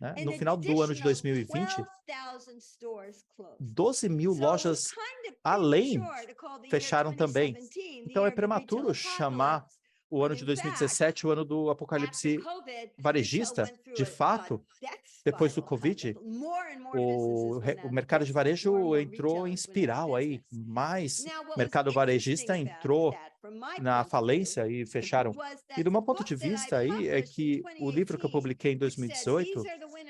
né? An No final do ano de additional 2020, 12,000 stores closed. 12 mil So lojas it's kind of além premature to call the year fecharam também. 2017 the Então é year of the retail prematuro chamar apocalypse, o ano de 2017, o ano do apocalipse varejista. De fato, depois do Covid, o mercado de varejo entrou em espiral aí, mais mercado varejista entrou na falência e fecharam. E do meu ponto de vista aí, é que o livro que eu publiquei em 2018,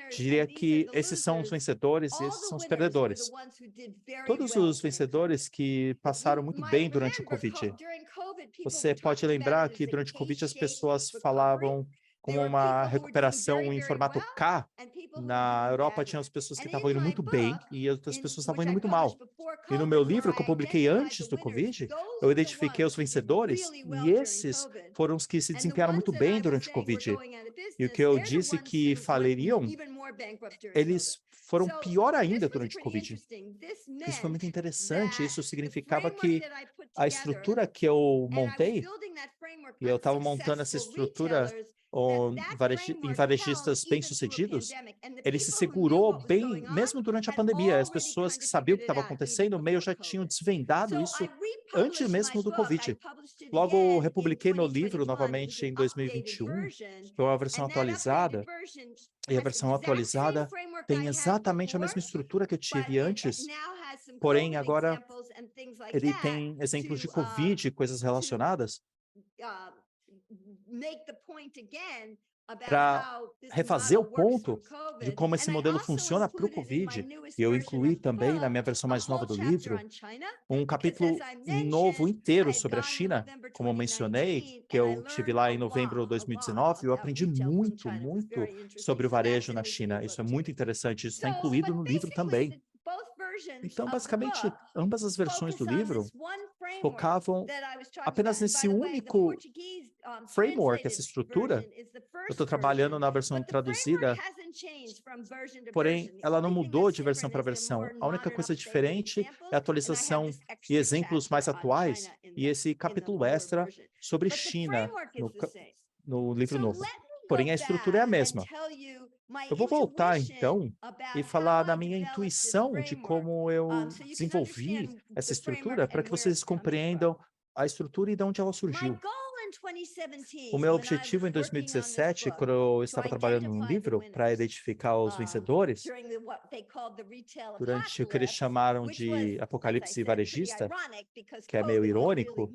diria que esses são os vencedores e esses são os perdedores. Todos os vencedores que passaram muito bem durante o Covid. Você pode lembrar que durante o Covid as pessoas falavam como uma recuperação em formato K. Na Europa tinha as pessoas que estavam indo muito bem e outras pessoas estavam indo muito mal. E no meu livro que eu publiquei antes do Covid, eu identifiquei os vencedores e esses foram os que se desempenharam muito bem durante o Covid. E o que eu disse que faliriam, eles foram pior ainda durante o Covid. Isso foi muito interessante. Isso significava que a estrutura que eu montei, e eu estava montando essa estrutura em varejistas bem-sucedidos, ele se segurou bem, mesmo durante a pandemia. As pessoas que sabiam o que estava acontecendo, o meio já tinham desvendado isso antes mesmo do Covid. Logo, republiquei meu livro novamente em 2021, foi uma versão atualizada, e a versão atualizada tem exatamente a mesma estrutura que eu tive antes, porém agora ele tem exemplos de Covid e coisas relacionadas para refazer o ponto de como esse modelo funciona para o Covid. E eu incluí também, na minha versão mais nova do livro, um capítulo novo inteiro sobre a China, como eu mencionei, que eu tive lá em novembro de 2019, eu aprendi muito, muito sobre o varejo na China. Isso é muito interessante, isso está incluído no livro também. Então, basicamente, ambas as versões do livro focavam apenas nesse único framework, essa estrutura. Eu estou trabalhando na versão traduzida, porém, ela não mudou de versão para versão. A única coisa diferente é a atualização e exemplos mais atuais e esse capítulo extra sobre China no livro novo. Porém, a estrutura é a mesma. Eu vou voltar, então, e falar da minha intuição de como eu desenvolvi essa estrutura para que vocês compreendam a estrutura e de onde ela surgiu. O meu objetivo em 2017, quando eu estava trabalhando no livro, para identificar os vencedores, durante o que eles chamaram de apocalipse varejista, que é meio irônico,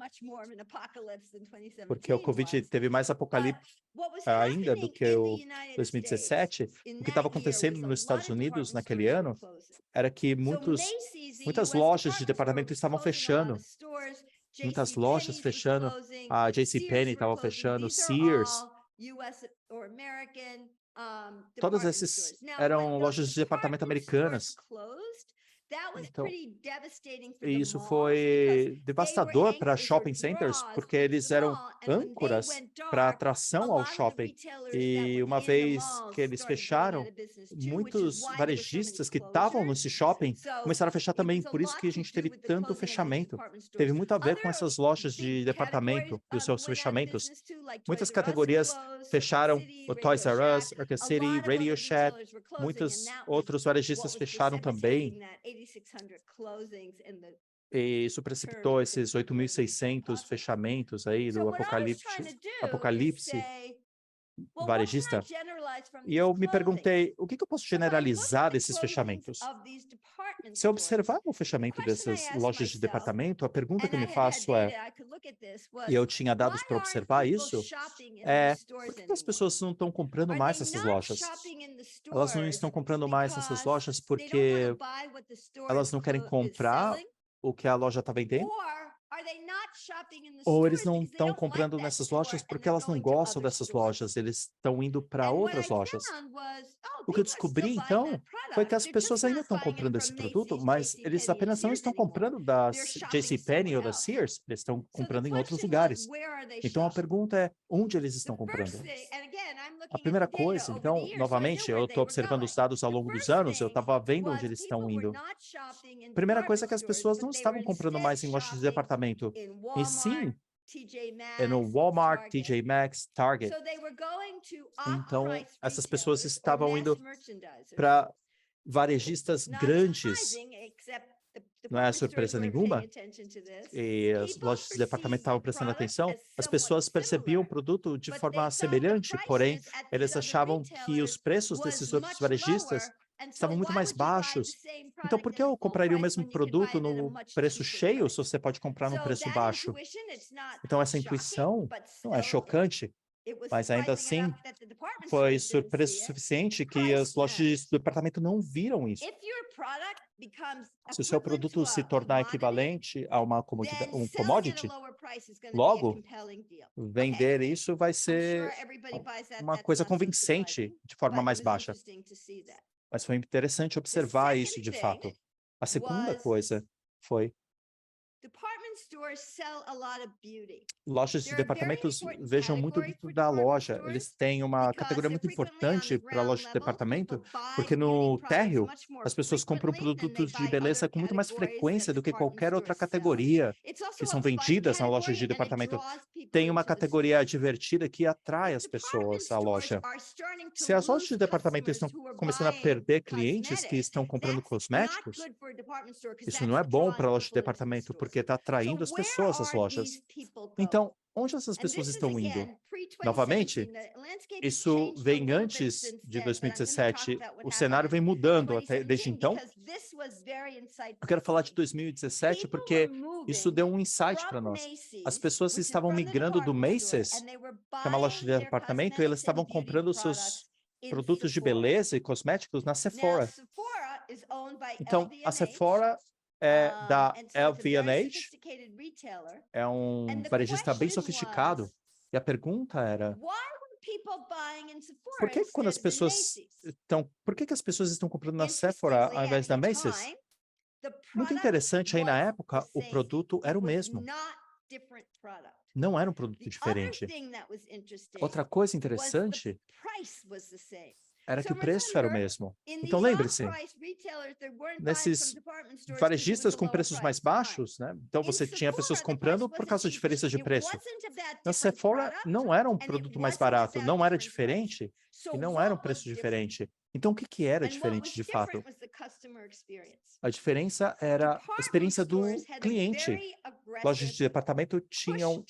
porque o Covid teve mais apocalipse ainda do que o 2017, o que estava acontecendo nos Estados Unidos naquele ano era que muitas lojas de departamento estavam fechando. Muitas lojas fechando, a JCPenney estava fechando, Sears. Todas essas eram lojas de departamento americanas. Então, isso foi devastador para shopping centers, porque eles eram âncoras para atração ao shopping. E uma vez que eles fecharam, muitos varejistas que estavam nesse shopping começaram a fechar também. Por isso que a gente teve tanto fechamento. Teve muito a ver com essas lojas de departamento e os seus fechamentos. Muitas categorias fecharam, o Toys R Us, Arca City, Radio Shack, muitos outros varejistas fecharam também. E isso precipitou esses 8.600 fechamentos aí do apocalipse varejista. E eu me perguntei, o que eu posso generalizar desses fechamentos? Se eu observar o fechamento dessas lojas de departamento, a pergunta que eu me faço é, e eu tinha dados para observar isso, por que as pessoas não estão comprando mais essas lojas? Elas não estão comprando mais essas lojas porque elas não querem comprar o que a loja está vendendo? Ou eles não estão comprando nessas lojas porque elas não gostam dessas lojas, eles estão indo para outras lojas. O que eu descobri, então, foi que as pessoas ainda estão comprando esse produto, mas eles apenas não estão comprando da JCPenney ou da Sears, eles estão comprando em outros lugares. Então, a pergunta é, onde eles estão comprando? A primeira coisa, então, novamente, eu estou observando os dados ao longo dos anos, eu estava vendo onde eles estão indo. A primeira coisa é que as pessoas não estavam comprando mais em lojas de departamento, e sim no Walmart, TJ Maxx, Target. Então, essas pessoas estavam indo para varejistas grandes, não é surpresa nenhuma, e as lojas de departamento estavam prestando atenção, as pessoas percebiam o produto de forma semelhante, porém, eles achavam que os preços desses outros varejistas estavam muito mais baixos. Então, por que eu compraria o mesmo produto no preço cheio se você pode comprar no preço baixo? Então, essa intuição não é chocante, mas ainda assim foi surpresa suficiente que as lojas de departamento não viram isso. Se o seu produto se tornar equivalente a um commodity, logo, vender isso vai ser uma coisa convincente de forma mais baixa. Mas foi interessante observar isso de fato. A segunda coisa foi lojas de departamentos vejam muito dentro da loja. Eles têm uma categoria muito importante para a loja de departamento, porque no térreo as pessoas compram produtos de beleza com muito mais frequência do que qualquer outra categoria que são vendidas na loja de departamento. Tem uma categoria divertida que atrai as pessoas à loja. Se as lojas de departamento estão começando a perder clientes que estão comprando cosméticos, isso não é bom para a loja de departamento, porque está atraindo as pessoas às lojas. Então, onde essas pessoas estão indo? Novamente, isso vem antes de 2017. O cenário vem mudando até desde então. Eu quero falar de 2017 porque isso deu um insight para nós. As pessoas estavam migrando do Macy's, que é uma loja de departamento, e elas estavam comprando seus produtos de beleza e cosméticos na Sephora. Então, a Sephora é da LVMH, é um varejista bem sofisticado. E a pergunta era, por que quando as pessoas por que as pessoas estão comprando na Sephora ao invés da Macy's? Muito interessante, aí na época, o produto era o mesmo. Não era um produto diferente. Outra coisa interessante era que o preço era o mesmo. Então, lembre-se, nesses varejistas com preços mais baixos, né? Então, você tinha pessoas comprando por causa de diferenças de preço. Na Sephora, não era um produto mais barato, não era diferente, e não era um preço diferente. Então, o que era diferente de fato? A diferença era a experiência do cliente. Lojas de departamento tinham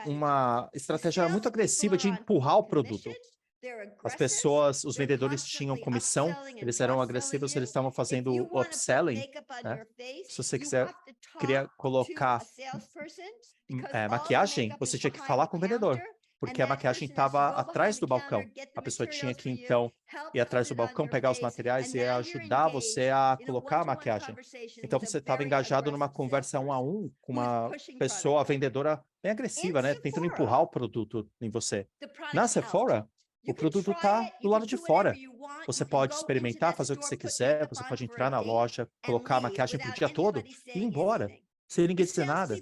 uma estratégia muito agressiva de empurrar o produto. As pessoas, os vendedores tinham comissão, eles eram agressivos, eles estavam fazendo o upselling, né? Se você queria colocar maquiagem, você tinha que falar com o vendedor, porque a maquiagem estava atrás do balcão. A pessoa tinha que, então, ir atrás do balcão, pegar os materiais e ajudar você a colocar a maquiagem. Então, você estava engajado numa conversa 1 a 1 com uma pessoa vendedora bem agressiva, né? Tentando empurrar o produto em você. Na Sephora, o produto está do lado de fora. Você pode experimentar, fazer o que você quiser, você pode entrar na loja, colocar a maquiagem para o dia todo e ir embora, sem ninguém dizer nada.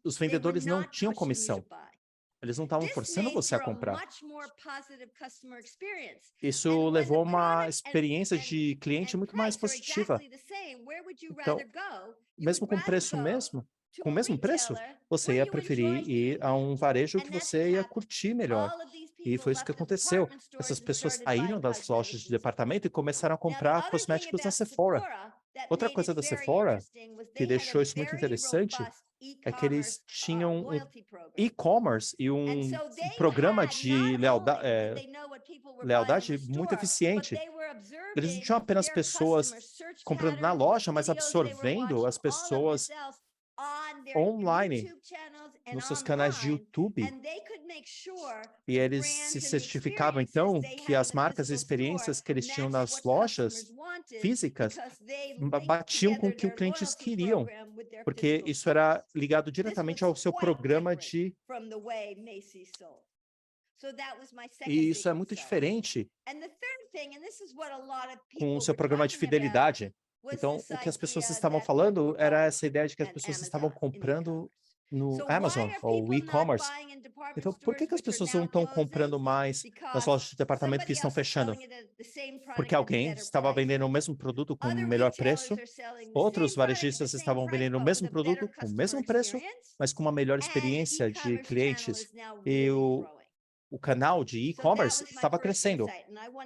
Os vendedores não tinham comissão. Eles não estavam forçando você a comprar. Isso levou a uma experiência de cliente muito mais positiva. Então, mesmo com o mesmo preço, você ia preferir ir a um varejo que você ia curtir melhor. E foi isso que aconteceu. Essas pessoas saíram das lojas de departamento e começaram a comprar cosméticos na Sephora. Outra coisa da Sephora, que deixou isso muito interessante, é que eles tinham um e-commerce e um programa de lealdade muito eficiente. Eles não tinham apenas pessoas comprando na loja, mas absorvendo as pessoas online, nos seus canais de YouTube. E eles se certificavam, então, que as marcas e experiências que eles tinham nas lojas físicas batiam com o que os clientes queriam, porque isso era ligado diretamente ao seu programa de... E isso é muito diferente com o seu programa de fidelidade. Então, o que as pessoas estavam falando era essa ideia de que as pessoas estavam comprando no Amazon ou e-commerce. Então, por que as pessoas não estão comprando mais nas lojas de departamento que estão fechando? Porque alguém estava vendendo o mesmo produto com melhor preço, outros varejistas estavam vendendo o mesmo produto com o mesmo preço, mas com uma melhor experiência de clientes. E o canal de e-commerce estava crescendo.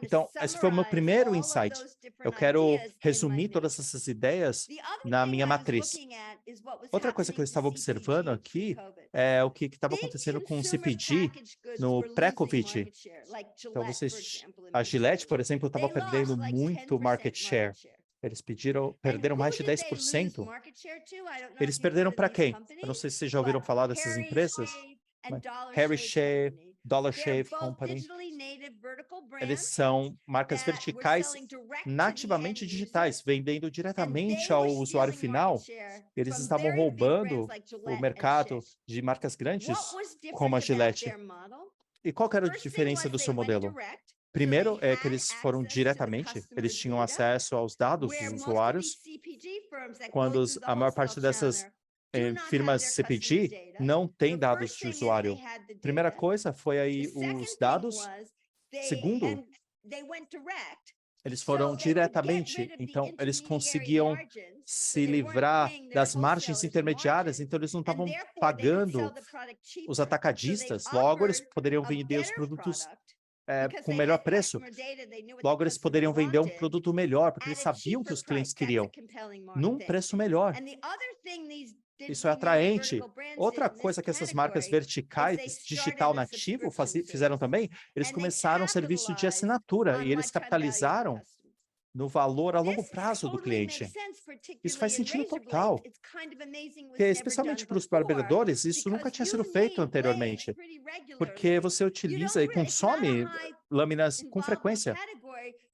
Então, esse foi o meu primeiro insight. Eu quero resumir todas essas ideias na minha matriz. Outra coisa que eu estava observando aqui é o que estava acontecendo com o CPG no pré-Covid. Então, a Gillette, por exemplo, estava perdendo muito market share. Eles perderam mais de 10%. Eles perderam para quem? Eu não sei se vocês já ouviram falar dessas empresas. Harry Shave, Dollar Shave Company. Eles são marcas verticais nativamente digitais, vendendo diretamente ao usuário final. Eles estavam roubando o mercado de marcas grandes, como a Gillette. E qual que era a diferença do seu modelo? Primeiro é que eles foram diretamente, eles tinham acesso aos dados dos usuários, quando a maior parte dessas firmas CPG não tem dados de usuário. Primeira coisa foi aí os dados. Segundo, eles foram diretamente, então eles conseguiam se livrar das margens intermediárias, então eles não estavam pagando os atacadistas, logo eles poderiam vender os produtos com melhor preço. Logo, eles poderiam vender um produto melhor, porque eles sabiam que os clientes queriam, num preço melhor. Isso é atraente. Outra coisa que essas marcas verticais, digital nativo, fizeram também, eles começaram um serviço de assinatura e eles capitalizaram no valor a longo prazo do cliente. Isso faz sentido total. Porque, especialmente para os barbeadores, isso nunca tinha sido feito anteriormente. Porque você utiliza e consome lâminas com frequência.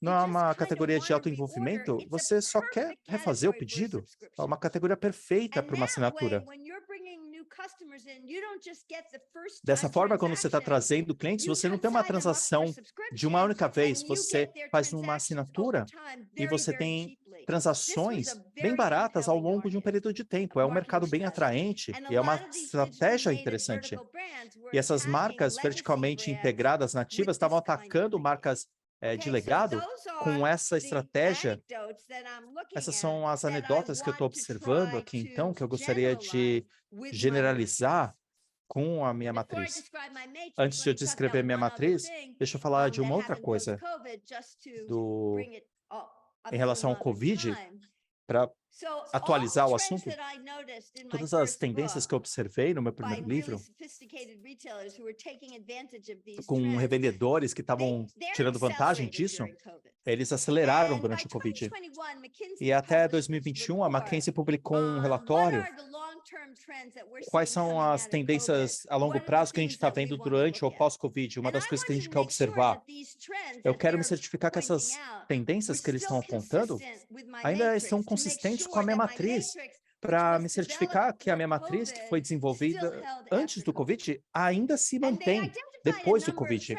Não é uma categoria de alto envolvimento, você só quer refazer o pedido. É uma categoria perfeita para uma assinatura. Dessa forma, quando você está trazendo clientes, você não tem uma transação de uma única vez, você faz uma assinatura e você tem transações bem baratas ao longo de um período de tempo. É um mercado bem atraente e é uma estratégia interessante. E essas marcas verticalmente integradas nativas estavam atacando marcas de legado com essa estratégia. Essas são as anedotas que eu estou observando aqui, então, que eu gostaria de generalizar com a minha matriz. Antes de eu descrever minha matriz, deixa eu falar de uma outra coisa em relação ao COVID, para atualizar o assunto. Todas as tendências que eu observei no meu primeiro livro, com revendedores que estavam tirando vantagem disso, eles aceleraram durante o COVID. E até 2021, a McKinsey publicou um relatório. Quais são as tendências a longo prazo que a gente está vendo durante ou pós-COVID? Uma das coisas que a gente quer observar. Eu quero me certificar que essas tendências que eles estão apontando ainda estão consistentes com a minha matriz, para me certificar que a minha matriz, que foi desenvolvida antes do COVID, ainda se mantém depois do COVID.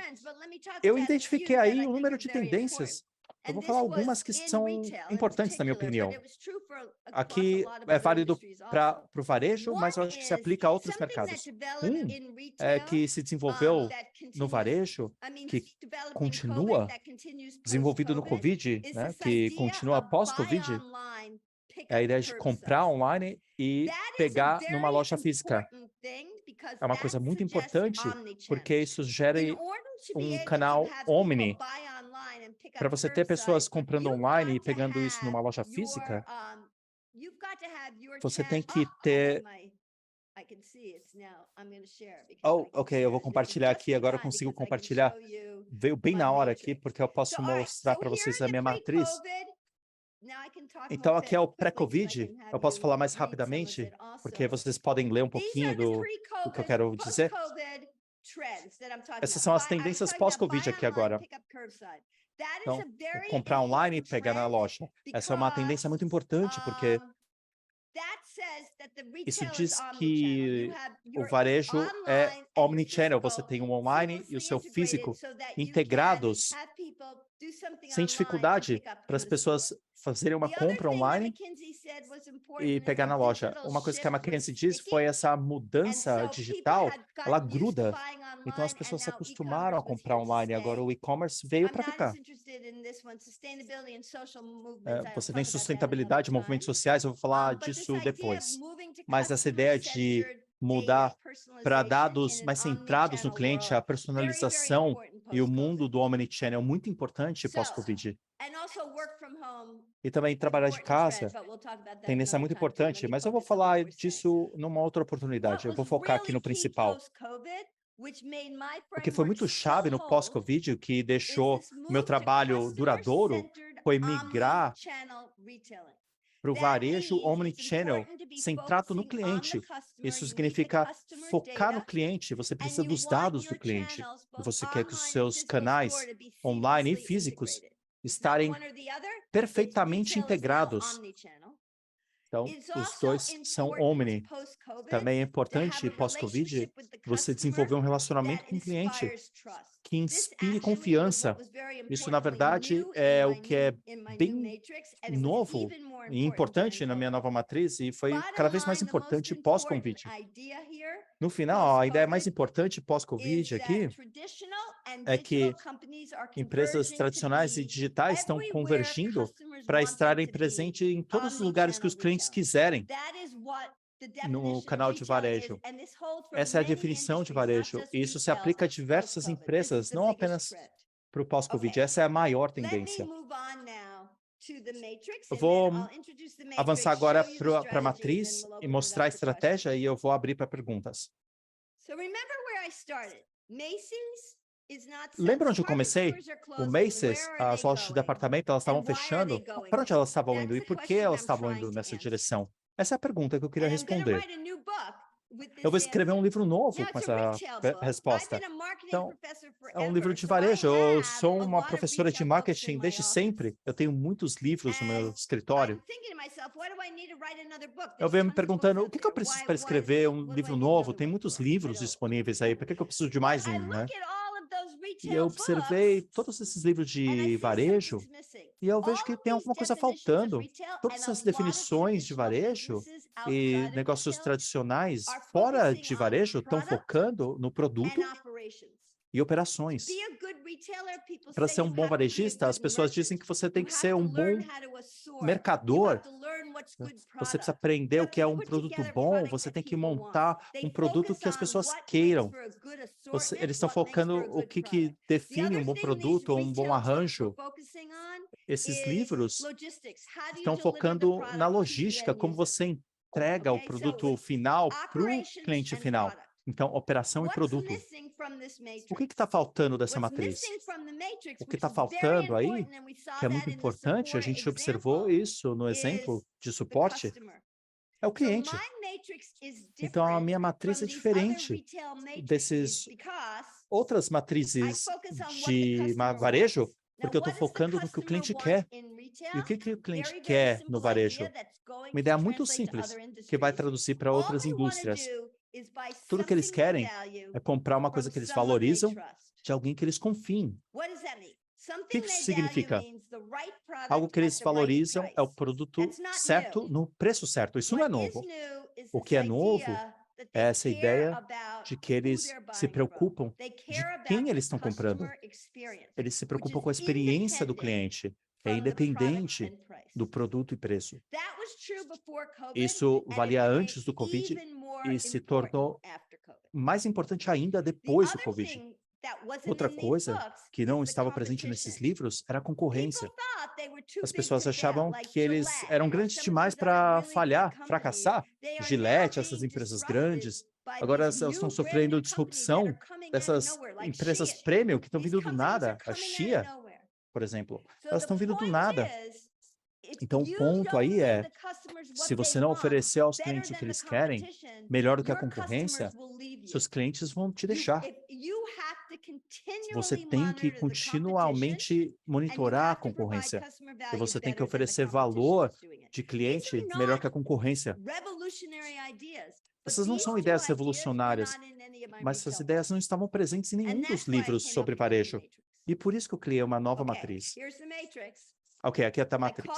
Eu identifiquei aí um número de tendências. Eu vou falar algumas que são importantes, na minha opinião. Aqui é válido para o varejo, mas eu acho que se aplica a outros mercados. Que se desenvolveu no varejo, que continua desenvolvido no COVID, né, que continua pós-COVID, é a ideia de comprar online e pegar numa loja física. É uma coisa muito importante, porque isso gera um canal omni. Para você ter pessoas comprando online e pegando isso numa loja física, você tem que ter... Ok, eu vou compartilhar aqui, agora eu consigo compartilhar. Veio bem na hora aqui, porque eu posso mostrar para vocês a minha matriz. Então, aqui é o pré-COVID. Eu posso falar mais rapidamente, porque vocês podem ler um pouquinho do que eu quero dizer. Essas são as tendências pós-COVID aqui agora. Então, comprar online e pegar na loja. Essa é uma tendência muito importante, porque isso diz que o varejo é omnichannel. Você tem o online e o seu físico integrados, sem dificuldade, para as pessoas fazerem uma compra online e pegar na loja. Uma coisa que a McKinsey disse foi essa mudança digital, ela gruda. Então, as pessoas se acostumaram a comprar online. Agora, o e-commerce veio para ficar. Você tem sustentabilidade, movimentos sociais, eu vou falar disso depois. Mas essa ideia de mudar para dados mais centrados no cliente, a personalização e o mundo do omnichannel muito importante pós-Covid. E também trabalhar de casa, tendência muito importante, mas eu vou falar disso numa outra oportunidade. Eu vou focar aqui no principal. O que foi muito chave no pós-Covid, o que deixou o meu trabalho duradouro, foi migrar para o varejo omnichannel, centrado no cliente. Isso significa focar no cliente, você precisa dos dados do cliente. Você quer que os seus canais online e físicos estarem perfeitamente integrados. Então, os dois são omni. Também é importante, pós-Covid, você desenvolver um relacionamento com o cliente que inspire confiança. Isso, na verdade, é o que é bem novo e importante na minha nova matriz e foi cada vez mais importante pós-Covid. No final, a ideia mais importante pós-Covid aqui é que empresas tradicionais e digitais estão convergindo para estarem presentes em todos os lugares que os clientes quiserem no canal de varejo. Essa é a definição de varejo, e isso se aplica a diversas empresas, não apenas para o pós-Covid. Essa é a maior tendência. Eu vou avançar agora para a matriz e mostrar a estratégia, e eu vou abrir para perguntas. Lembra onde eu comecei? O Macy's, as lojas de departamento, elas estavam fechando. Para onde elas estavam indo e por que elas estavam indo nessa direção? Essa é a pergunta que eu queria responder. Eu vou escrever um livro novo com essa resposta. Então, é um livro de varejo. Eu sou uma professora de marketing desde sempre. Eu tenho muitos livros no meu escritório. Eu venho me perguntando, o que eu preciso para escrever um livro novo? Tem muitos livros disponíveis aí. Por que eu preciso de mais um, né? E eu observei todos esses livros de varejo e eu vejo que tem alguma coisa faltando. Todas essas definições de varejo e negócios tradicionais fora de varejo estão focando no produto e operações. Para ser um bom varejista, as pessoas dizem que você tem que ser um bom mercador. Você precisa aprender o que é um produto bom, você tem que montar um produto que as pessoas queiram. Eles estão focando o que define um bom produto ou um bom arranjo. Esses livros estão focando na logística, como você entrega o produto final para o cliente final. Então, operação e produto. O que está faltando dessa matriz? O que está faltando aí, que é muito importante, a gente observou isso no exemplo de suporte, é o cliente. Então, a minha matriz é diferente dessas outras matrizes de varejo, porque eu estou focando no que o cliente quer. E o que o cliente quer no varejo? Uma ideia muito simples, que vai traduzir para outras indústrias. Tudo que eles querem é comprar uma coisa que eles valorizam de alguém que eles confiem. O que isso significa? Algo que eles valorizam é o produto certo no preço certo. Isso não é novo. O que é novo é essa ideia de que eles se preocupam de quem eles estão comprando. Eles se preocupam com a experiência do cliente. É independente do produto e preço. Isso valia antes do Covid e se tornou mais importante ainda depois do Covid. Outra coisa que não estava presente nesses livros era a concorrência. As pessoas achavam que eles eram grandes demais para falhar, fracassar. Gillette, essas empresas grandes, agora elas estão sofrendo disrupção dessas empresas premium que estão vindo do nada. A Chia, por exemplo, elas estão vindo do nada. Então, o ponto aí é, se você não oferecer aos clientes o que eles querem, melhor do que a concorrência, seus clientes vão te deixar. Você tem que continuamente monitorar a concorrência. E você tem que oferecer valor de cliente melhor que a concorrência. Essas não são ideias revolucionárias, mas essas ideias não estavam presentes em nenhum dos livros sobre varejo. E por isso que eu criei uma nova matriz. Ok, aqui está a matriz.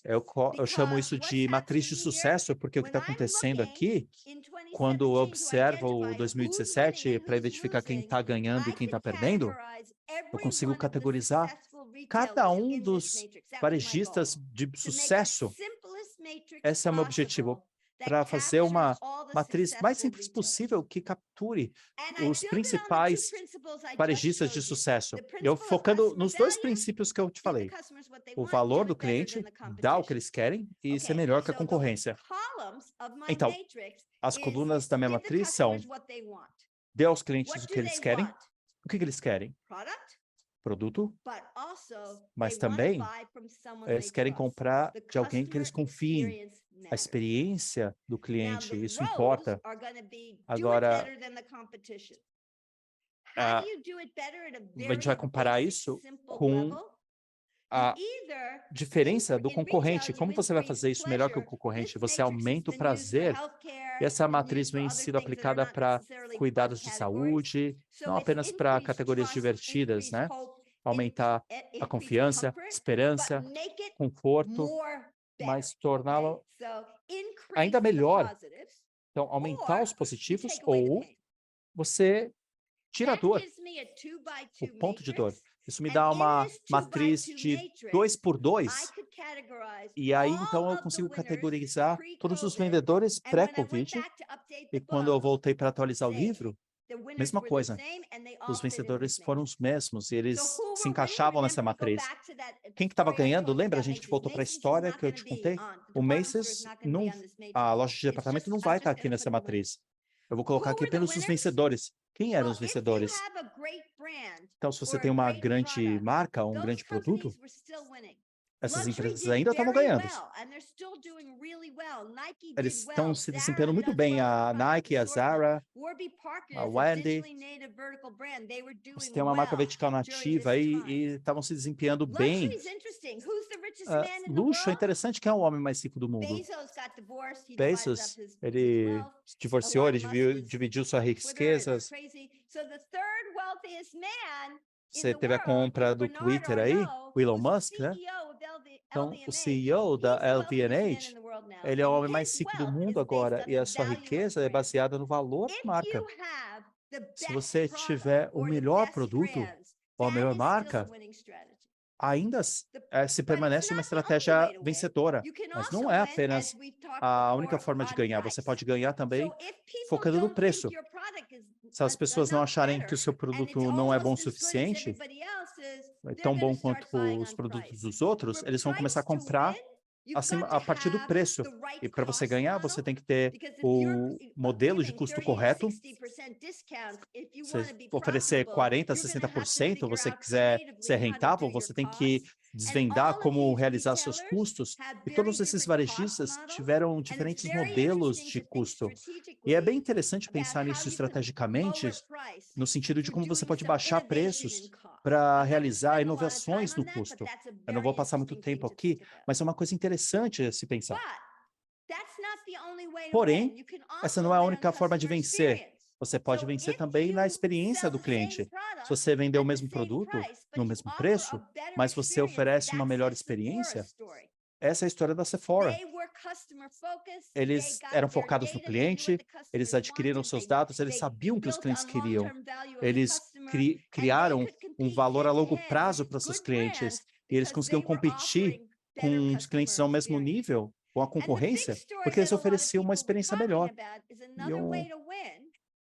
Eu chamo isso de matriz de sucesso, porque o que está acontecendo aqui, quando eu observo o 2017 para identificar quem está ganhando e quem está perdendo, eu consigo categorizar cada um dos varejistas de sucesso. Esse é o meu objetivo, para fazer uma matriz mais simples possível que capture os principais varejistas de sucesso. Eu focando nos dois princípios que eu te falei. O valor do cliente, dar o que eles querem e ser melhor que a concorrência. Então, as colunas da minha matriz são: dê aos clientes o que eles querem. O que eles querem? Produto, mas também eles querem comprar de alguém que eles confiem. A experiência do cliente, isso importa. Agora, a gente vai comparar isso com a diferença do concorrente. Como você vai fazer isso melhor que o concorrente? Você aumenta o prazer. E essa matriz vem sendo aplicada para cuidados de saúde, não apenas para categorias divertidas, né? Aumentar a confiança, esperança, conforto, mas torná-la ainda melhor. Então, aumentar os positivos ou você tira a dor, o ponto de dor. Isso me dá uma matriz de 2x2. E aí, então, eu consigo categorizar todos os vendedores pré-Covid. E quando eu voltei para atualizar o livro, mesma coisa. Os vencedores foram os mesmos e eles se encaixavam nessa matriz. Quem que estava ganhando? Lembra? A gente voltou para a história que eu te contei. O Macy's, a loja de departamento não vai estar aqui nessa matriz. Eu vou colocar aqui apenas os vencedores. Quem eram os vencedores? Então, se você tem uma grande marca, um grande produto, essas empresas ainda estavam ganhando. Eles estão se desempenhando muito bem. A Nike, a Zara, a Wendy. Você tem uma marca vertical nativa aí e estavam se desempenhando bem. Luxo é interessante. Quem é o homem mais rico do mundo? Bezos, ele se divorciou, ele dividiu suas riquezas. Você teve a compra do Twitter aí, o Elon Musk, né? Então, o CEO da LVMH, ele é o homem mais rico do mundo agora, e a sua riqueza é baseada no valor da marca. Se você tiver o melhor produto ou a melhor marca, ainda se permanece uma estratégia vencedora, mas não é apenas a única forma de ganhar. Você pode ganhar também focando no preço. Se as pessoas não acharem que o seu produto não é bom o suficiente, é tão bom quanto os produtos dos outros, eles vão começar a comprar a partir do preço. E para você ganhar, você tem que ter o modelo de custo correto. Você oferecer 40%, 60%, você quiser ser rentável, você tem que desvendar como realizar seus custos. E todos esses varejistas tiveram diferentes modelos de custo. E é bem interessante pensar nisso estrategicamente, no sentido de como você pode baixar preços para realizar inovações no custo. Eu não vou passar muito tempo aqui, mas é uma coisa interessante a se pensar. Porém, essa não é a única forma de vencer. Você pode vencer também na experiência do cliente. Se você vender o mesmo produto no mesmo preço, mas você oferece uma melhor experiência, essa é a história da Sephora. Eles eram focados no cliente, eles adquiriram seus dados, eles sabiam o que os clientes queriam. Eles criaram um valor a longo prazo para seus clientes e eles conseguiam competir com os clientes ao mesmo nível, com a concorrência, porque eles ofereciam uma experiência melhor. E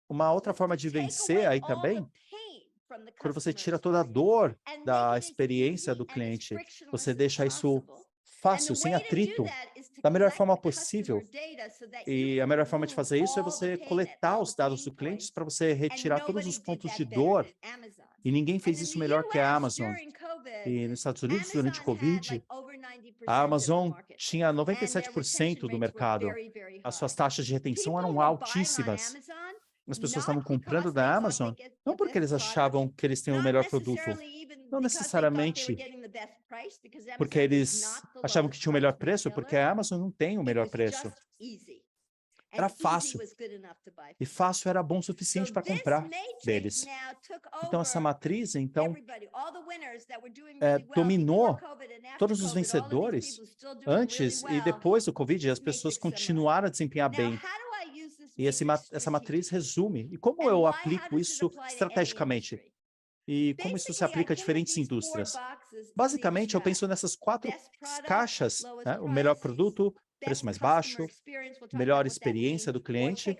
uma outra forma de vencer aí também, quando você tira toda a dor da experiência do cliente, você deixa isso fácil, sem atrito, da melhor forma possível. E a melhor forma de fazer isso é você coletar os dados do cliente para você retirar todos os pontos de dor. E ninguém fez isso melhor que a Amazon. E nos Estados Unidos, durante o Covid, a Amazon tinha 97% do mercado. As suas taxas de retenção eram altíssimas. As pessoas estavam comprando da Amazon, não porque eles achavam que eles têm o melhor produto, não necessariamente porque eles achavam que tinha o melhor preço, porque a Amazon não tem o melhor preço. Era fácil. E fácil era bom o suficiente para comprar deles. Então, essa matriz, dominou todos os vencedores antes e depois do Covid, as pessoas continuaram a desempenhar bem. E essa matriz resume. E como eu aplico isso estrategicamente? E como isso se aplica a diferentes indústrias? Basicamente, eu penso nessas 4 caixas, né? O melhor produto, preço mais baixo, melhor experiência do cliente,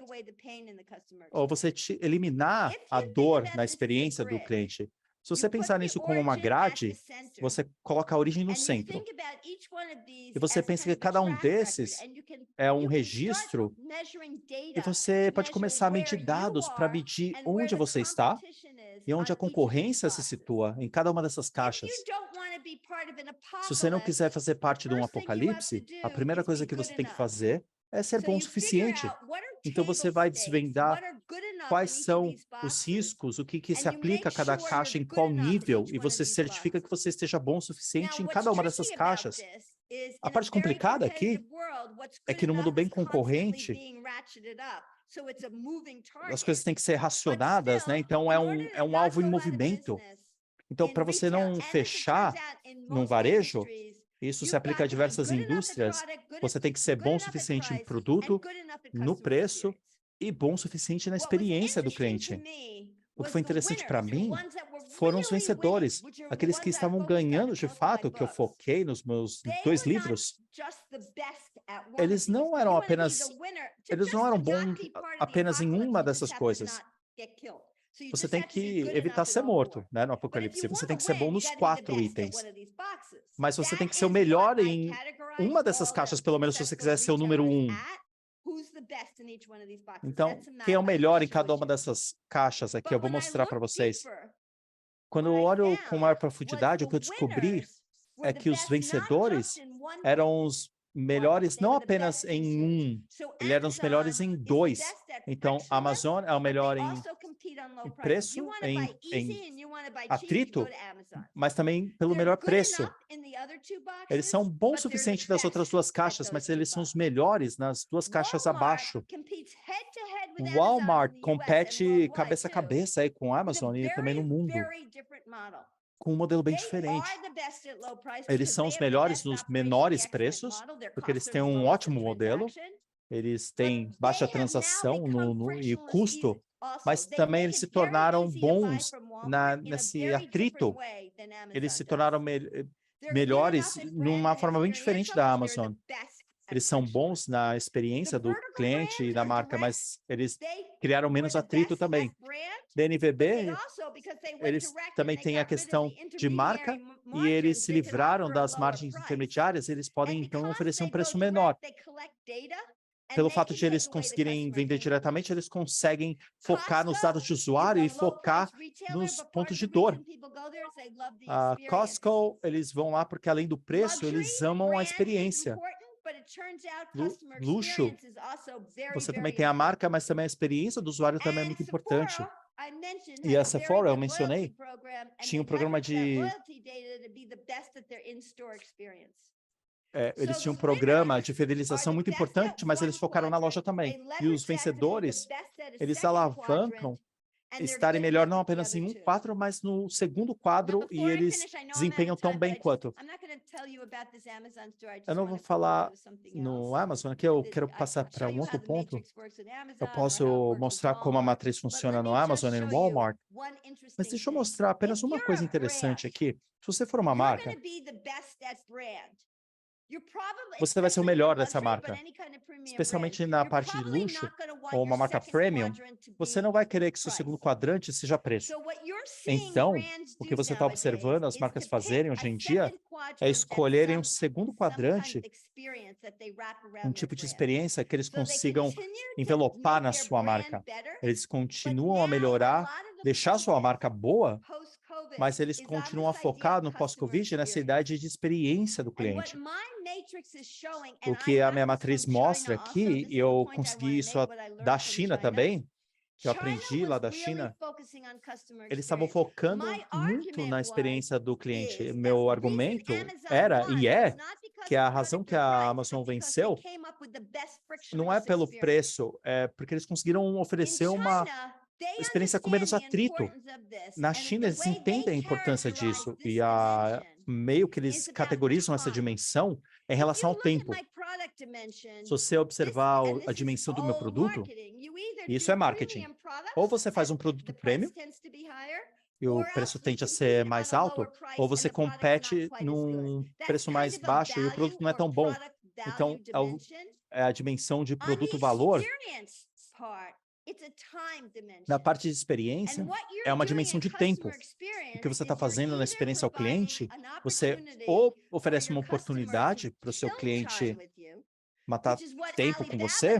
ou você eliminar a dor na experiência do cliente. Se você pensar nisso como uma grade, você coloca a origem no centro. E você pensa que cada um desses é um registro, e você pode começar a medir dados para medir onde você está e onde a concorrência se situa em cada uma dessas caixas. Se você não quiser fazer parte de um apocalipse, a primeira coisa que você tem que fazer é ser bom o suficiente. Então, você vai desvendar quais são os riscos, o que se aplica a cada caixa, em qual nível, e você certifica que você esteja bom o suficiente em cada uma dessas caixas. A parte complicada aqui é que no mundo bem concorrente, as coisas têm que ser racionadas, né? Então, é um alvo em movimento. Então, para você não fechar num varejo, isso se aplica a diversas indústrias, você tem que ser bom o suficiente em produto, no preço e bom o suficiente na experiência do cliente. O que foi interessante para mim foram os vencedores, aqueles que estavam ganhando de fato, que eu foquei nos meus 2 livros. Eles não eram bons apenas em uma dessas coisas. Você tem que evitar ser morto, né, no apocalipse. Você tem que ser bom nos 4 itens. Mas você tem que ser o melhor em uma dessas caixas, pelo menos, se você quiser ser o número 1. Então, quem é o melhor em cada uma dessas caixas aqui? Eu vou mostrar para vocês. Quando eu olho com maior profundidade, o que eu descobri é que os vencedores eram os melhores não apenas em eles eram os melhores em 2. Então, a Amazon é o melhor em preço, em atrito, mas também pelo melhor preço. Eles são bons o suficiente das outras 2 caixas, mas eles são os melhores nas 2 caixas abaixo. O Walmart compete cabeça a cabeça aí com a Amazon e também no mundo, com um modelo bem diferente. Eles são os melhores nos menores preços, porque eles têm um ótimo modelo, eles têm baixa transação e custo, mas também eles se tornaram bons nesse atrito. Eles se tornaram melhores numa forma bem diferente da Amazon. Eles são bons na experiência do cliente e da marca, mas eles criaram menos atrito também. DNVB, eles também têm a questão de marca e eles se livraram das margens intermediárias, eles podem, então, oferecer um preço menor. Pelo fato de eles conseguirem vender diretamente, eles conseguem focar nos dados de usuário e focar nos pontos de dor. A Costco, eles vão lá porque, além do preço, eles amam a experiência. Luxo, você também tem a marca, mas também a experiência do usuário também é muito importante. E a Sephora, eu mencionei, tinha um programa de... eles tinham um programa de fidelização muito importante, mas eles focaram na loja também. E os vencedores, eles alavancam estarem melhor não apenas em um quadro, mas no segundo quadro, e eles desempenham tão bem quanto. Eu não vou falar no Amazon, aqui eu quero passar para um outro ponto. Eu posso mostrar como a matriz funciona no Amazon e no Walmart, mas deixa eu mostrar apenas uma coisa interessante aqui. Se você for uma marca, você vai ser o melhor dessa marca, especialmente na parte de luxo ou uma marca premium. Você não vai querer que seu segundo quadrante seja preço. Então, o que você está observando as marcas fazerem hoje em dia é escolherem um segundo quadrante, um tipo de experiência que eles consigam envelopar na sua marca. Eles continuam a melhorar, deixar sua marca boa, mas eles continuam a focar no pós-Covid, nessa ideia de experiência do cliente. O que a minha matriz mostra aqui, e eu consegui isso da China também, que eu aprendi lá da China, eles estavam focando muito na experiência do cliente. Meu argumento era, e é, que a razão que a Amazon venceu não é pelo preço, é porque eles conseguiram oferecer uma experiência com menos atrito. Na China, eles entendem a importância disso, e meio que eles categorizam essa dimensão em relação ao tempo. Se você observar a dimensão do meu produto, isso é marketing. Ou você faz um produto premium, e o preço tende a ser mais alto, ou você compete num preço mais baixo e o produto não é tão bom. Então, é a dimensão de produto-valor. Na parte de experiência, é uma dimensão de tempo. O que você está fazendo na experiência ao cliente, você ou oferece uma oportunidade para o seu cliente matar tempo com você,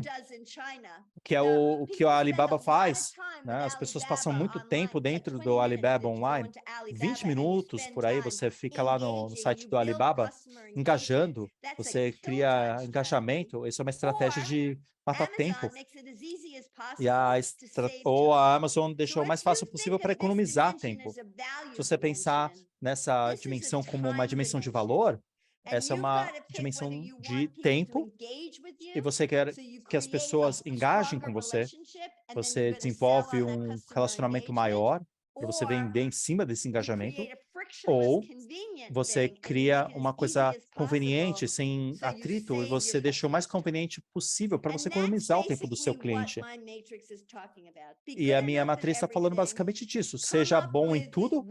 que é o que a Alibaba faz, né? As pessoas passam muito tempo dentro do Alibaba Online, 20 minutos por aí, você fica lá no site do Alibaba, engajando, você cria engajamento, isso é uma estratégia de matar tempo. E ou a Amazon deixou o mais fácil possível para economizar tempo. Se você pensar nessa dimensão como uma dimensão de valor, essa é uma dimensão de tempo e você quer que as pessoas engajem com você, você desenvolve um relacionamento maior e você vender em cima desse engajamento, ou você cria uma coisa conveniente, sem atrito, e você deixa o mais conveniente possível para você economizar o tempo do seu cliente. E a minha matriz está falando basicamente disso. Seja bom em tudo,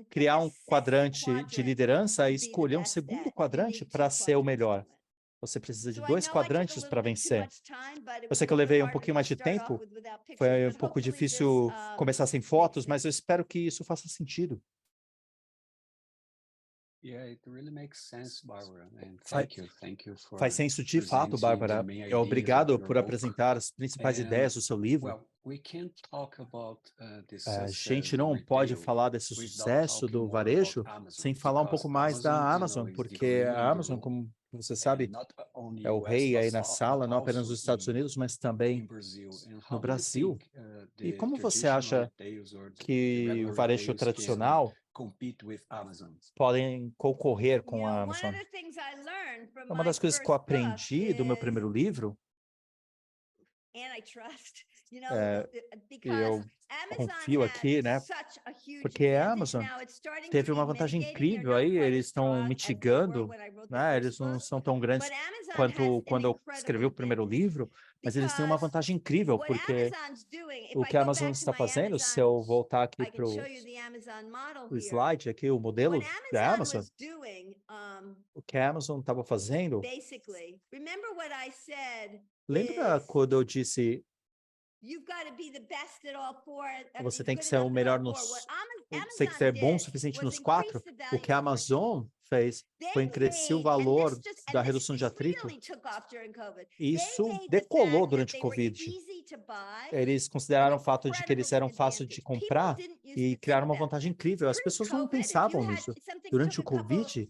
criar um quadrante de liderança e escolher um segundo quadrante para ser o melhor. Você precisa de 2 quadrantes para vencer. Eu sei que eu levei um pouquinho mais de tempo, foi um pouco difícil começar sem fotos, mas eu espero que isso faça sentido. Faz senso de fato, Bárbara. Obrigado por apresentar as principais ideias do seu livro. A gente não pode falar desse sucesso do varejo sem falar um pouco mais da Amazon, porque a Amazon, como você sabe, é o rei aí na sala, não apenas nos Estados Unidos, mas também no Brasil. E como você acha que o varejo tradicional podem concorrer com a Amazon? Uma das coisas que eu aprendi do meu primeiro livro, e eu confio aqui, né? Porque a Amazon teve uma vantagem incrível aí, eles estão mitigando, né? Eles não são tão grandes quanto quando eu escrevi o primeiro livro, mas eles têm uma vantagem incrível, porque o que a Amazon está fazendo, se eu voltar aqui para o slide, aqui, o modelo da Amazon, o que a Amazon estava fazendo, lembra quando eu disse você tem que ser o melhor você tem que ser bom o suficiente nos 4? O que a Amazon fez foi crescer o valor da redução de atrito. Isso decolou durante o Covid. Eles consideraram o fato de que eles eram fáceis de comprar e criaram uma vantagem incrível. As pessoas não pensavam nisso. Durante o Covid,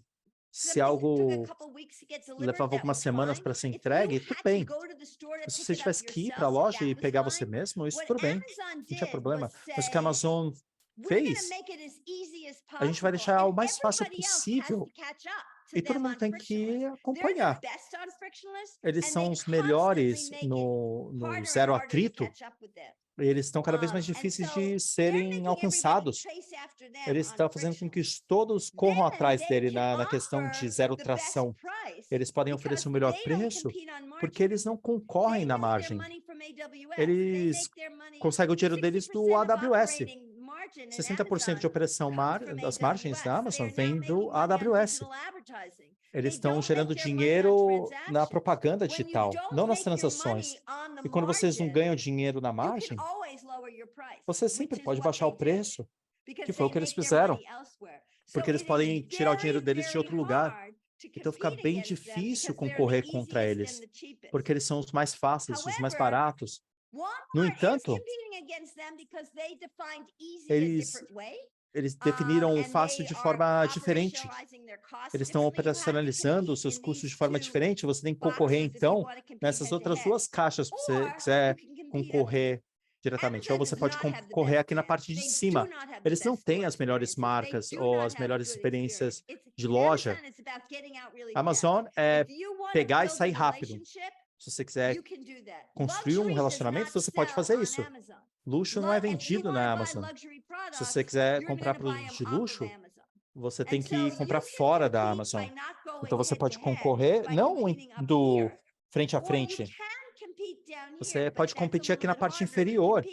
se algo levava algumas semanas para ser entregue, tudo bem. Se você tivesse que ir para a loja e pegar você mesmo, isso tudo bem, não tinha problema. Mas o que a Amazon fez, a gente vai deixar o mais fácil possível e todo mundo tem que acompanhar. Eles são os melhores no zero atrito. Eles estão cada vez mais difíceis de serem alcançados. Eles estão fazendo com que todos corram atrás dele na questão de zero tração. Eles podem oferecer o melhor preço porque eles não concorrem na margem. Eles conseguem o dinheiro deles do AWS. 60% de operação das margens da Amazon vem do AWS. Eles estão gerando dinheiro na propaganda digital, não nas transações. E quando vocês não ganham dinheiro na margem, você sempre pode baixar o preço, que foi o que eles fizeram, porque eles podem tirar o dinheiro deles de outro lugar. Então fica bem difícil concorrer contra eles, porque eles são os mais fáceis, os mais baratos. No entanto, eles definiram o fácil de forma diferente. Eles estão operacionalizando os seus custos de forma diferente. Você tem que concorrer, então, nessas outras 2 caixas, se você quiser concorrer diretamente. Ou você pode concorrer aqui na parte de cima. Eles não têm as melhores marcas ou as melhores experiências de loja. A Amazon é pegar e sair rápido. Se você quiser construir um relacionamento, você pode fazer isso. Luxo não é vendido na Amazon. Se você quiser comprar produtos de luxo, você tem que comprar fora da Amazon. Então, você pode concorrer, não do frente a frente. Você pode competir aqui na parte inferior,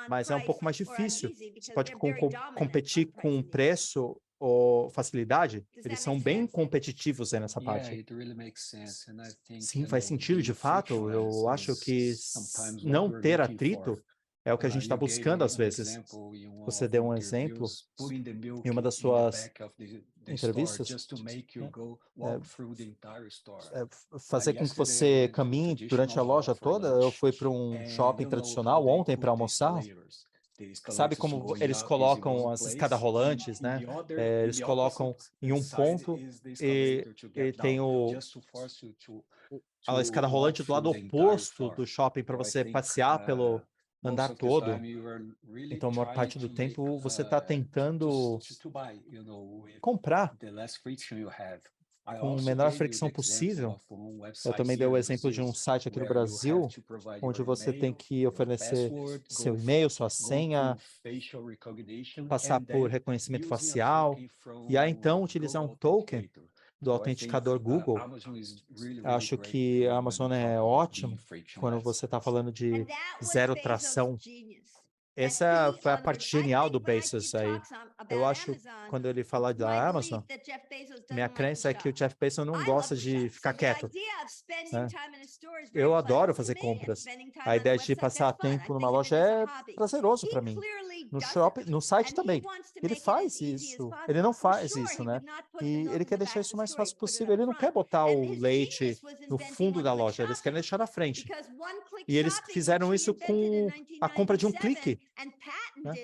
mas é um pouco mais difícil. Você pode competir com um preço facilidade, eles são bem competitivos aí nessa parte. Sim, faz sentido, de fato. Eu acho que não ter atrito é o que a gente está buscando às vezes. Você deu um exemplo em uma das suas entrevistas, fazer com que você caminhe durante a loja toda. Eu fui para um shopping tradicional ontem para almoçar. Sabe como eles colocam as escadas rolantes, né? Eles colocam em um ponto e tem a escada rolante do lado oposto do shopping para você passear pelo andar todo. Então, a maior parte do tempo você está tentando comprar com a menor fricção possível. Eu também dei o exemplo de um site aqui no Brasil, onde você tem que oferecer seu e-mail, sua senha, passar por reconhecimento facial, e aí então utilizar um token do autenticador Google. Acho que a Amazon é ótimo quando você está falando de zero tração. Essa foi a parte genial do Bezos aí. Eu acho, quando ele fala da Amazon, minha crença é que o Jeff Bezos não gosta de ficar quieto, né? Eu adoro fazer compras. A ideia de passar tempo numa loja é prazeroso para mim. No shopping, no site também. Ele faz isso. Ele não faz isso, né? E ele quer deixar isso o mais fácil possível. Ele não quer botar o leite no fundo da loja. Eles querem deixar na frente. E eles fizeram isso com a compra de um clique, né?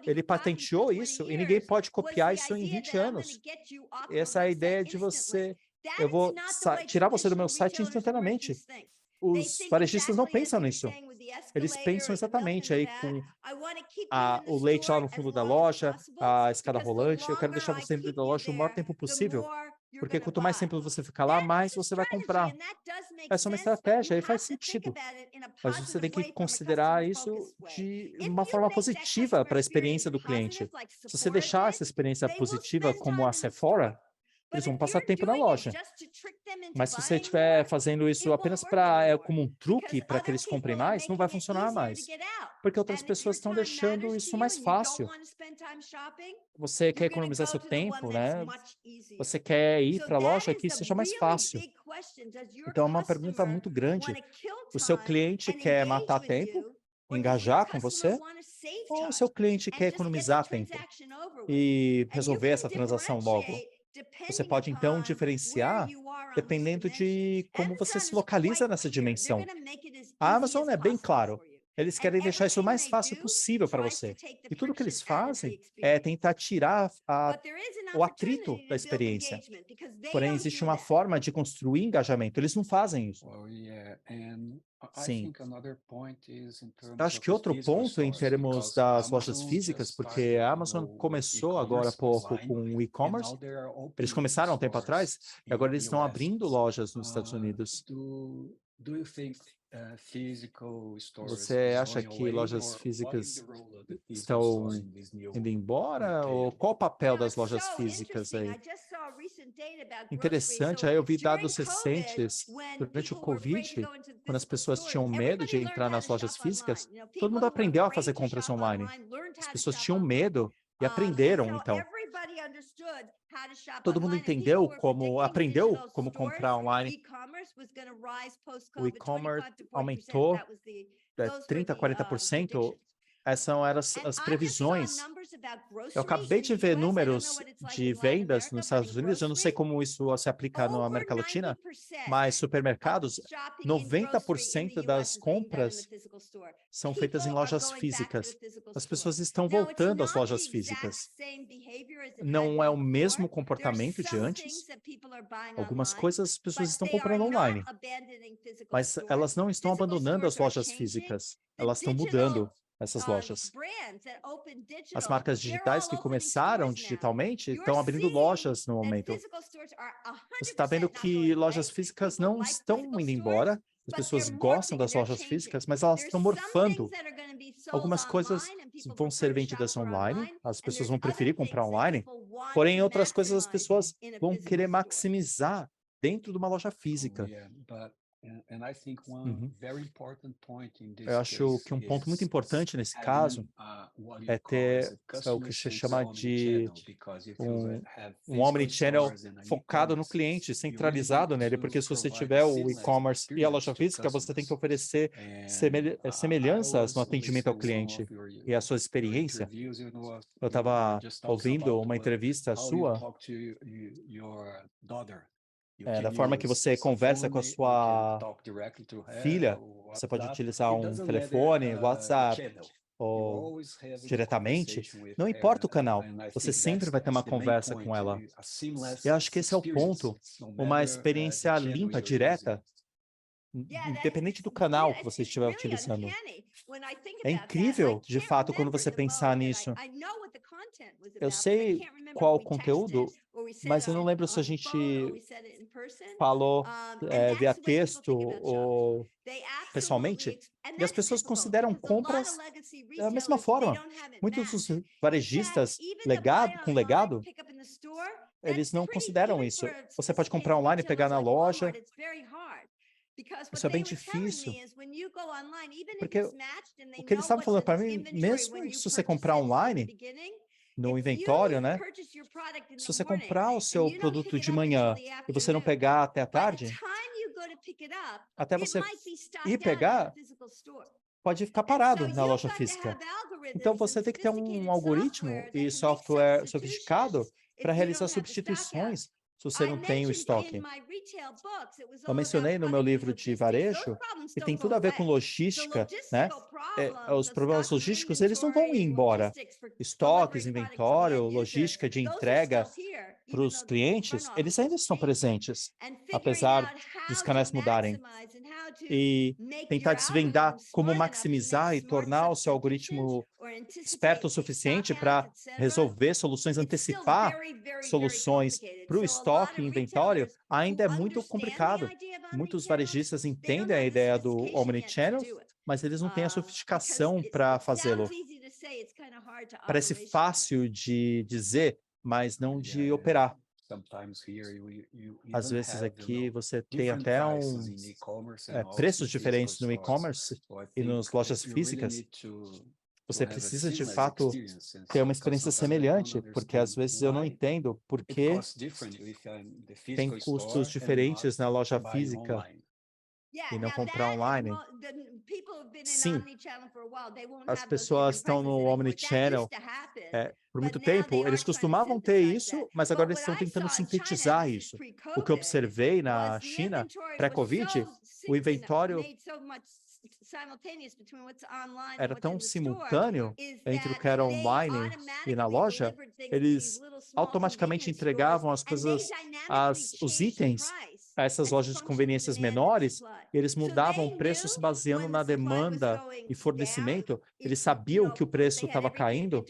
Ele patenteou isso e ninguém pode copiar isso em 20 anos. Essa é a ideia de você... Eu vou tirar você do meu site instantaneamente. Os varejistas não pensam nisso. Eles pensam exatamente aí com o leite lá no fundo da loja, a escada rolante. Eu quero deixar você dentro da loja o maior tempo possível, porque quanto mais tempo você ficar lá, mais você vai comprar. Essa é uma estratégia e faz sentido. Mas você tem que considerar isso de uma forma positiva para a experiência do cliente. Se você deixar essa experiência positiva como a Sephora, eles vão passar tempo na loja. Mas se você estiver fazendo isso apenas como um truque para que eles comprem mais, não vai funcionar mais. Porque outras pessoas estão deixando isso mais fácil. Você quer economizar seu tempo, né? Você quer ir para a loja que seja mais fácil. Então, é uma pergunta muito grande. O seu cliente quer matar tempo, engajar com você? Ou o seu cliente quer economizar tempo e resolver essa transação logo? Você pode, então, diferenciar dependendo de como você se localiza nessa dimensão. A Amazon é bem claro. Eles querem deixar isso o mais fácil possível para você. E tudo que eles fazem é tentar tirar o atrito da experiência. Porém, existe uma forma de construir engajamento. Eles não fazem isso. Sim. Eu acho que outro ponto em termos das lojas físicas, porque a Amazon começou agora há pouco com o e-commerce. Eles começaram há um tempo atrás, e agora eles estão abrindo lojas nos Estados Unidos. Você acha que lojas físicas estão indo embora? Ou qual o papel das lojas físicas aí? Interessante, aí eu vi dados recentes durante o Covid, quando as pessoas tinham medo de entrar nas lojas físicas, todo mundo aprendeu a fazer compras online. As pessoas tinham medo e aprenderam, então. Todo mundo aprendeu como comprar online. O e-commerce aumentou 30%, 40%. Essas eram as previsões. Eu acabei de ver números de vendas nos Estados Unidos, eu não sei como isso se aplica na América Latina, mas supermercados, 90% das compras são feitas em lojas físicas. As pessoas estão voltando às lojas físicas. Não é o mesmo comportamento de antes. Algumas coisas as pessoas estão comprando online, mas elas não estão abandonando as lojas físicas. Elas estão mudando essas lojas. As marcas digitais que começaram digitalmente estão abrindo lojas no momento. Você está vendo que lojas físicas não estão indo embora. As pessoas gostam das lojas físicas, mas elas estão morfando. Algumas coisas vão ser vendidas online, as pessoas vão preferir comprar online, porém outras coisas as pessoas vão querer maximizar dentro de uma loja física. Eu acho que um ponto muito importante nesse caso é ter o que se chama de um omnichannel focado no cliente, centralizado nele, porque se você tiver o e-commerce e a loja física, você tem que oferecer semelhanças no atendimento ao cliente e a sua experiência. Eu estava ouvindo uma entrevista sua, da forma que você conversa com a sua filha. Você pode utilizar um telefone, WhatsApp, ou diretamente, não importa o canal, você sempre vai ter uma conversa com ela. Eu acho que esse é o ponto, uma experiência limpa, direta, independente do canal que você estiver utilizando. É incrível, de fato, quando você pensar nisso. Eu sei qual o conteúdo, mas eu não lembro se a gente falou via texto ou pessoalmente, e as pessoas consideram compras da mesma forma. Muitos dos varejistas com legado, eles não consideram isso. Você pode comprar online e pegar na loja. Isso é bem difícil, porque o que eles estavam falando para mim, mesmo se você comprar online, no inventório, né? Se você comprar o seu produto de manhã e você não pegar até a tarde, até você ir pegar, pode ficar parado na loja física. Então, você tem que ter um algoritmo e software sofisticado para realizar substituições se você não tem o estoque. Eu mencionei no meu livro de varejo que tem tudo a ver com logística, né? Os problemas logísticos, eles não vão ir embora. Estoques, inventório, logística de entrega para os clientes, eles ainda estão presentes, apesar dos canais mudarem. E tentar desvendar como maximizar e tornar o seu algoritmo esperto o suficiente para resolver soluções, antecipar soluções para o estoque e inventório, ainda é muito complicado. Muitos varejistas entendem a ideia do omnichannel, mas eles não têm a sofisticação para fazê-lo. Parece fácil de dizer, mas não de operar. Às vezes aqui você tem até preços diferentes no e-commerce e nas lojas físicas. Você precisa, de fato, ter uma experiência semelhante, porque às vezes eu não entendo por que tem custos diferentes na loja física e não comprar online. Sim, as pessoas estão no Omnichannel por muito tempo. Eles costumavam ter isso, mas agora eles estão tentando sintetizar isso. O que eu observei na China, pré-Covid, o inventório era tão simultâneo entre o que era online e na loja, eles automaticamente entregavam as coisas, os itens a essas lojas de conveniências menores, e eles mudavam o preço se baseando na demanda e fornecimento. Eles sabiam que o preço estava caindo,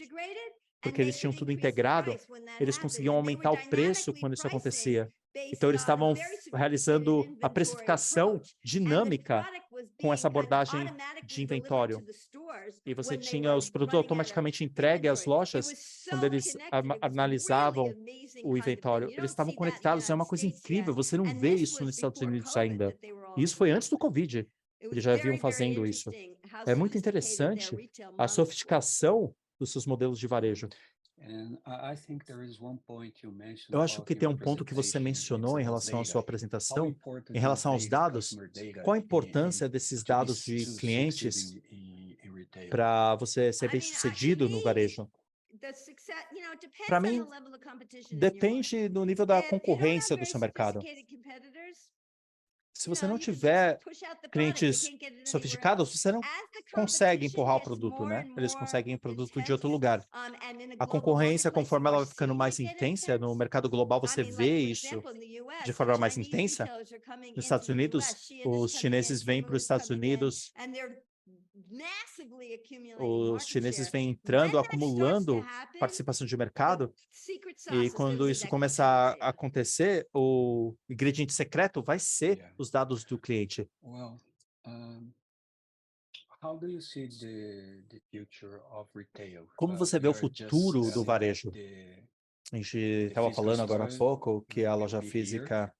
porque eles tinham tudo integrado, eles conseguiam aumentar o preço quando isso acontecia. Então, eles estavam realizando a precificação dinâmica com essa abordagem de inventório. E você tinha os produtos automaticamente entregues às lojas quando eles analisavam o inventório. Eles estavam conectados, é uma coisa incrível, você não vê isso nos Estados Unidos ainda. E isso foi antes do Covid, eles já haviam fazendo isso. É muito interessante a sofisticação dos seus modelos de varejo. Eu acho que tem um ponto que você mencionou em relação à sua apresentação, em relação aos dados. Qual a importância desses dados de clientes para você ser bem-sucedido no varejo? Para mim, depende do nível da concorrência do seu mercado. Se você não tiver clientes sofisticados, você não consegue empurrar o produto, né? Eles conseguem o produto de outro lugar. A concorrência, conforme ela vai ficando mais intensa no mercado global, você vê isso de forma mais intensa. Nos Estados Unidos, os chineses vêm para os Estados Unidos, os chineses vêm entrando, acumulando participação de mercado, e quando isso começa a acontecer, o ingrediente secreto vai ser os dados do cliente. Como você vê o futuro do varejo? A gente estava falando agora há pouco que a loja física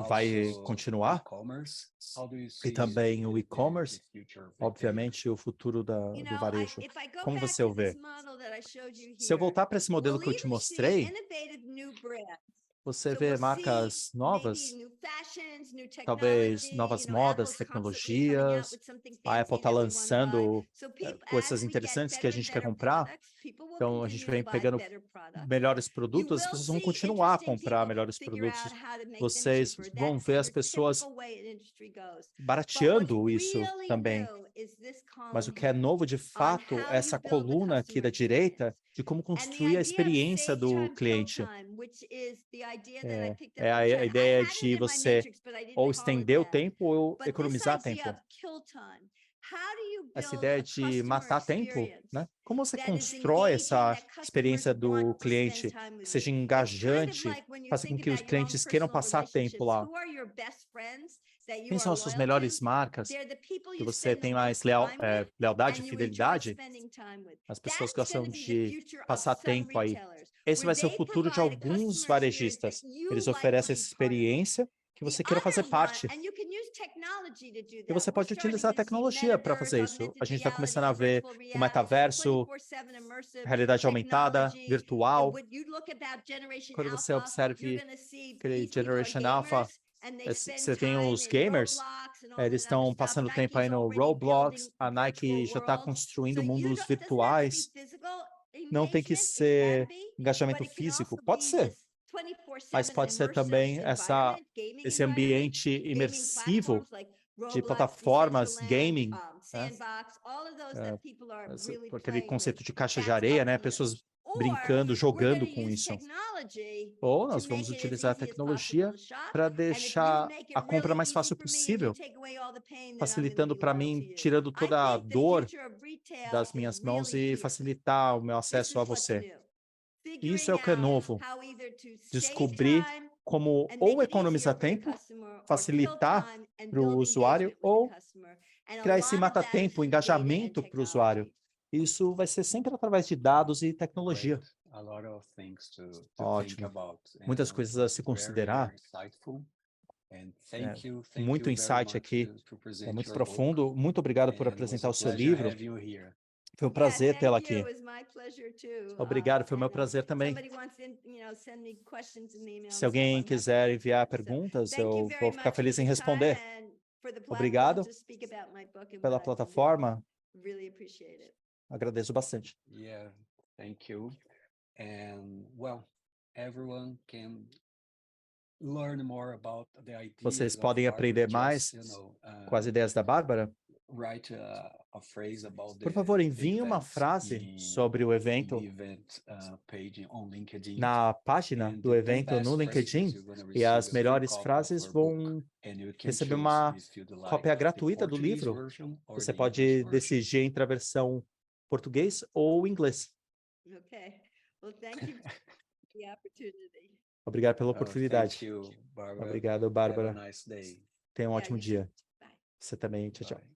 vai continuar e também o e-commerce, obviamente, o futuro do varejo. Como você o vê? Se eu voltar para esse modelo que eu te mostrei, você vê marcas novas, talvez novas modas, tecnologias. A Apple está lançando coisas interessantes que a gente quer comprar. Então, a gente vem pegando melhores produtos, as pessoas vão continuar a comprar melhores produtos. Vocês vão ver as pessoas barateando isso também. Mas o que é novo, de fato, é essa coluna aqui da direita de como construir a experiência do cliente. É a ideia de você ou estender o tempo ou economizar tempo. Essa ideia de matar tempo, né? Como você constrói essa experiência do cliente que seja engajante, faça com que os clientes queiram passar tempo lá? Quem são as suas melhores marcas que você tem mais lealdade e fidelidade? As pessoas gostam de passar tempo aí. Esse vai ser o futuro de alguns varejistas. Eles oferecem essa experiência que você queira fazer parte. E você pode utilizar a tecnologia para fazer isso. A gente está começando a ver o metaverso, realidade aumentada, virtual. Quando você observe aquele Generation Alpha, você tem os gamers, eles estão passando tempo aí no Roblox, a Nike já está construindo mundos virtuais. Não tem que ser engajamento físico, pode ser, mas pode ser também esse ambiente imersivo de plataformas, gaming, né? Aquele conceito de caixa de areia, né? Pessoas brincando, jogando com isso. Ou nós vamos utilizar a tecnologia para deixar a compra mais fácil possível, facilitando para mim, tirando toda a dor das minhas mãos e facilitar o meu acesso a você. Isso é o que é novo. Descobrir como ou economizar tempo, facilitar para o usuário, ou criar esse mata-tempo, engajamento para o usuário. Isso vai ser sempre através de dados e tecnologia. Ótimo. Muitas coisas a se considerar. Muito insight aqui, é muito profundo. Muito obrigado por apresentar o seu livro. Foi um prazer tê-la aqui. Obrigado, foi o meu prazer também. Se alguém quiser enviar perguntas, eu vou ficar feliz em responder. Obrigado pela plataforma. Agradeço bastante. Thank you. And well, everyone can learn more about the ideas. Vocês podem aprender mais com as ideias da Bárbara. Por favor, envie uma frase sobre o evento na página do evento no LinkedIn e as melhores frases vão receber uma cópia gratuita do livro. Você pode decidir entre a versão português ou inglês. Obrigado pela oportunidade. Obrigado, Bárbara. Tenha um ótimo dia. Você também. Tchau, tchau.